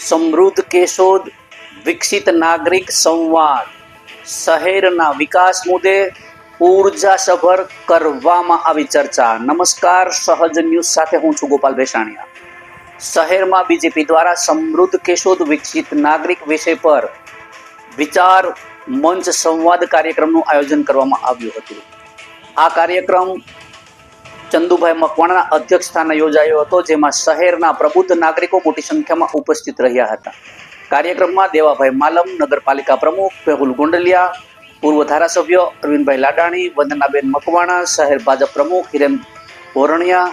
સમૃદ્ધ કેશોદ વિકસિત નાગરિક સંવાદ શહેરના વિકાસ મુદ્દે ઉર્જાસભર કરવામાં આવી ચર્ચા। નમસ્કાર, સહજ ન્યૂઝ સાથે હું છું ગોપાલ ભેસાણીયા। શહેરમાં બીજેપી દ્વારા સમૃદ્ધ કેશોદ વિકસિત નાગરિક વિષય પર વિચાર મંચ સંવાદ કાર્યક્રમનું આયોજન કરવામાં આવ્યું હતું। આ કાર્યક્રમ ચંદુભાઈ મકવાણાના અધ્યક્ષસ્થાને યોજાયો હતો, જેમાં શહેરના પ્રબુદ્ધ નાગરિકો મોટી સંખ્યામાં ઉપસ્થિત રહ્યા હતા। કાર્યક્રમમાં દેવાભાઈ માલમ, નગરપાલિકા પ્રમુખ મેહુલ ગોંડલિયા, પૂર્વ ધારાસભ્ય અરવિંદભાઈ લાડાણી, વંદનાબેન મકવાણા, શહેર ભાજપ પ્રમુખ હિરેન ભોરણિયા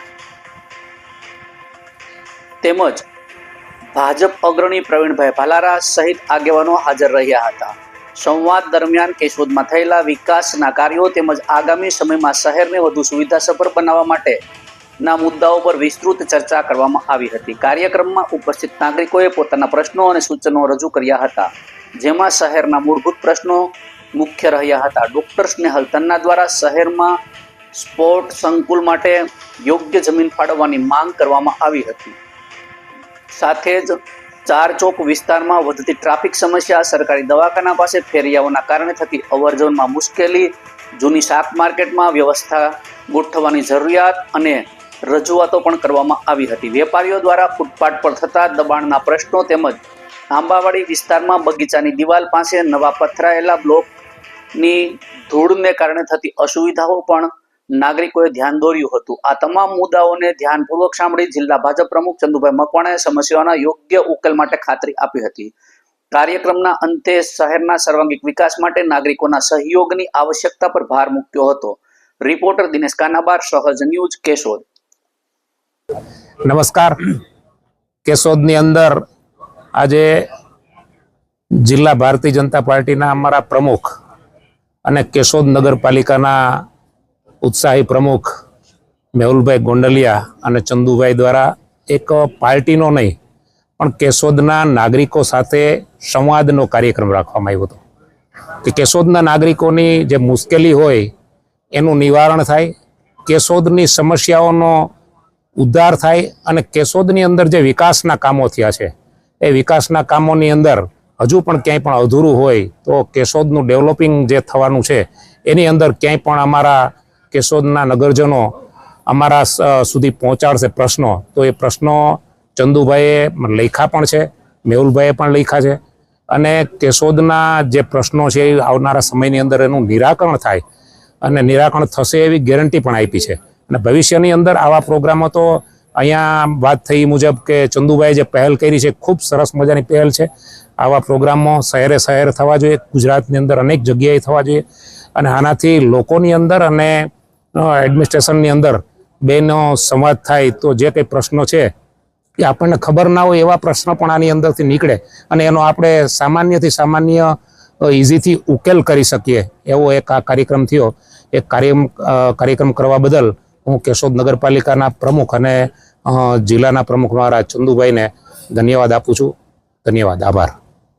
તેમજ ભાજપ અગ્રણી પ્રવીણભાઈ ભાલારા સહિત આગેવાનો હાજર રહ્યા હતા। સંવાદ દરમિયાન કેશોદમાં થયેલા વિકાસના કાર્યો તેમજ આગામી સમયમાં શહેરને વધુ સુવિધાસભર બનાવવા માટેના મુદ્દાઓ પર વિસ્તૃત ચર્ચા કરવામાં આવી હતી। કાર્યક્રમમાં ઉપસ્થિત નાગરિકોએ પોતાના પ્રશ્નો અને સૂચનો રજૂ કર્યા હતા, જેમાં શહેરના મૂળભૂત પ્રશ્નો મુખ્ય રહ્યા હતા। ડોક્ટર સ્નેહલ તન્ના દ્વારા શહેરમાં સ્પોર્ટ સંકુલ માટે યોગ્ય જમીન ફાળવવાની માંગ કરવામાં આવી હતી। સાથે જ ચાર ચોક વિસ્તારમાં વધતી ટ્રાફિક સમસ્યા, સરકારી દવાખાના પાસે ફેરિયાઓના કારણે થતી અવરજવરમાં મુશ્કેલી, જૂની શાક માર્કેટમાં વ્યવસ્થા ગોઠવવાની જરૂરિયાત અને રજૂઆતો પણ કરવામાં આવી હતી। વેપારીઓ દ્વારા ફૂટપાથ પર થતા દબાણના પ્રશ્નો તેમજ આંબાવાડી વિસ્તારમાં બગીચાની દિવાલ પાસે નવા પથરાયેલા બ્લોકની ધૂળને કારણે થતી અસુવિધાઓ પણ નાગરિકોએ ધ્યાન દોર્યું હતું। આ તમામ મુદ્દાઓને ધ્યાનપૂર્વક સાંભળી જિલ્લા ભાજપ પ્રમુખ ચંદુભાઈ મકવાણાએ સમસ્યાઓના યોગ્ય ઉકેલ માટે ખાતરી આપી હતી। કાર્યક્રમના અંતે શહેરના સર્વાંગીણ વિકાસ માટે નાગરિકોના સહયોગની આવશ્યકતા પર ભાર મૂક્યો હતો। રિપોર્ટર દિનેશ કાનાબાર, સહજ ન્યૂઝ, કેશોદ। નમસ્કાર। કેશોદની અંદર આજે જિલ્લા ભારતીય જનતા પાર્ટીના અમારા પ્રમુખ અને કેશોદ નગરપાલિકાના ઉત્સાહી પ્રમુખ મેહુલભાઈ ગોંડલિયા અને ચંદુભાઈ દ્વારા એક પાર્ટીનો નહીં પણ કેશોદના નાગરિકો સાથે સંવાદનો કાર્યક્રમ રાખવામાં આવ્યો હતો કે કેશોદના નાગરિકોની જે મુશ્કેલી હોય એનું નિવારણ થાય, કેશોદની સમસ્યાઓનો ઉદ્ધાર થાય અને કેશોદની અંદર જે વિકાસના કામો થયા છે એ વિકાસના કામોની અંદર હજુ પણ ક્યાંય પણ અધૂરું હોય તો કેશોદનું ડેવલપિંગ જે થવાનું છે એની અંદર ક્યાંય પણ અમારા કેશોદના નગરજનો અમારા સુધી પહોંચાડશે પ્રશ્નો, તો એ પ્રશ્નો ચંદુભાઈએ લખ્યા પણ છે, મેહુલભાઈએ પણ લખ્યા છે અને કેશોદના જે પ્રશ્નો છે એ આવનારા સમયની અંદર એનું નિરાકરણ થાય અને નિરાકરણ થશે એવી ગેરંટી પણ આપી છે। અને ભવિષ્યની અંદર આવા પ્રોગ્રામો તો અહીંયા વાત થઈ મુજબ કે ચંદુભાઈએ જે પહેલ કરી છે ખૂબ સરસ મજાની પહેલ છે। આવા પ્રોગ્રામો શહેરે શહેર થવા જોઈએ, ગુજરાતની અંદર અનેક જગ્યાએ થવા જોઈએ અને આનાથી લોકોની અંદર અને એડમિનિસ્ટ્રેશનની અંદર બેનો સંવાદ થાય તો જે કંઈ પ્રશ્નો છે એ આપણને ખબર ના હોય એવા પ્રશ્નો પણ આની અંદરથી નીકળે અને એનો આપણે સામાન્યથી સામાન્ય ઇઝીથી ઉકેલ કરી શકીએ એવો એક આ કાર્યક્રમ થયો। એક કાર્યક્રમ કરવા બદલ હું કેશોદ નગરપાલિકાના પ્રમુખ અને જિલ્લાના પ્રમુખ મારા ચંદુભાઈને ધન્યવાદ આપું છું। ધન્યવાદ, આભાર।